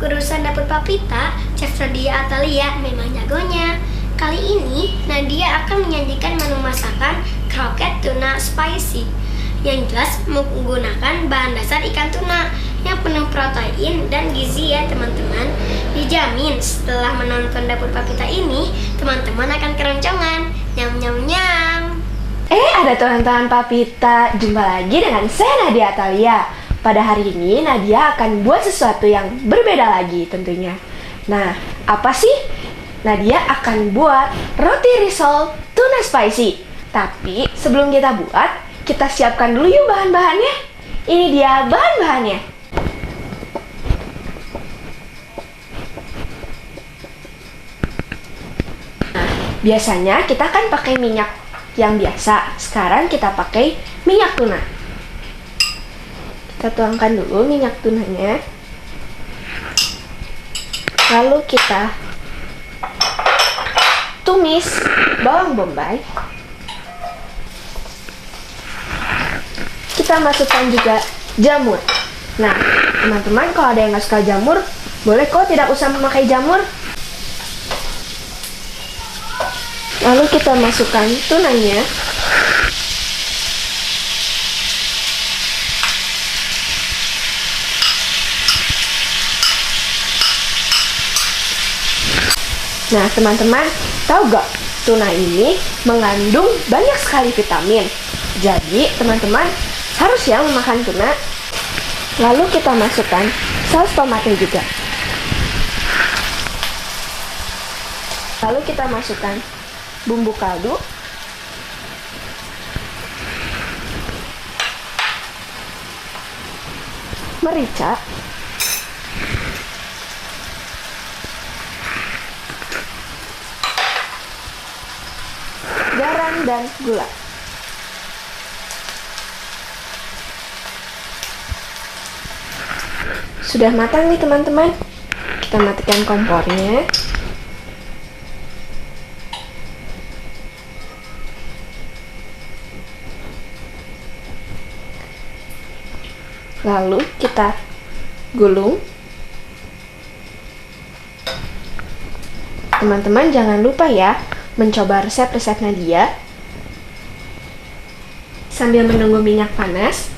urusan dapur Papita, Chef Nadia memang jagonya. Kali ini Nadia akan menyajikan menu masakan kroket tuna spicy yang jelas menggunakan bahan dasar ikan tuna yang penuh protein dan gizi ya teman-teman. Dijamin setelah menonton dapur Papita ini, teman-teman akan keroncongan. Nyam nyam nyam. Ada teman-teman Papita, jumpa lagi dengan saya Nadia. Pada hari ini Nadia akan buat sesuatu yang berbeda lagi tentunya. Nah, apa sih? Nadia akan buat roti risol tuna spicy. Tapi sebelum kita buat, kita siapkan dulu yuk bahan-bahannya. Ini dia bahan-bahannya. Nah, biasanya kita kan pakai minyak yang biasa. Sekarang kita pakai minyak tuna. Kita tuangkan dulu minyak tunanya. Lalu kita tumis bawang bombay. Kita masukkan juga jamur. Nah, teman-teman kalau ada yang nggak suka jamur, boleh kok tidak usah memakai jamur. Lalu kita masukkan tunanya. Nah, teman-teman, tahu gak? Tuna ini mengandung banyak sekali vitamin. Jadi, teman-teman harus ya memakan tuna. Lalu kita masukkan saus tomatnya juga. Lalu kita masukkan bumbu kaldu. Merica. Garam dan gula. Sudah matang nih teman-teman. Kita matikan kompornya. Lalu kita gulung. Teman-teman jangan lupa ya mencoba resep-resep Nadia. Sambil menunggu minyak panas,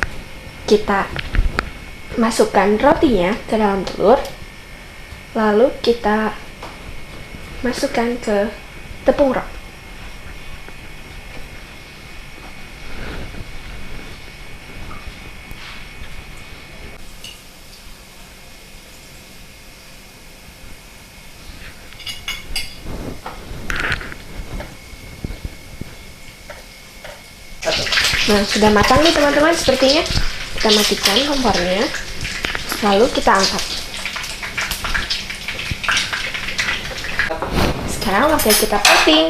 kita masukkan rotinya ke dalam telur. Lalu kita masukkan ke tepung roti. Nah, sudah matang nih teman-teman sepertinya. Kita matikan kompornya. Lalu kita angkat. Sekarang waktunya kita plating.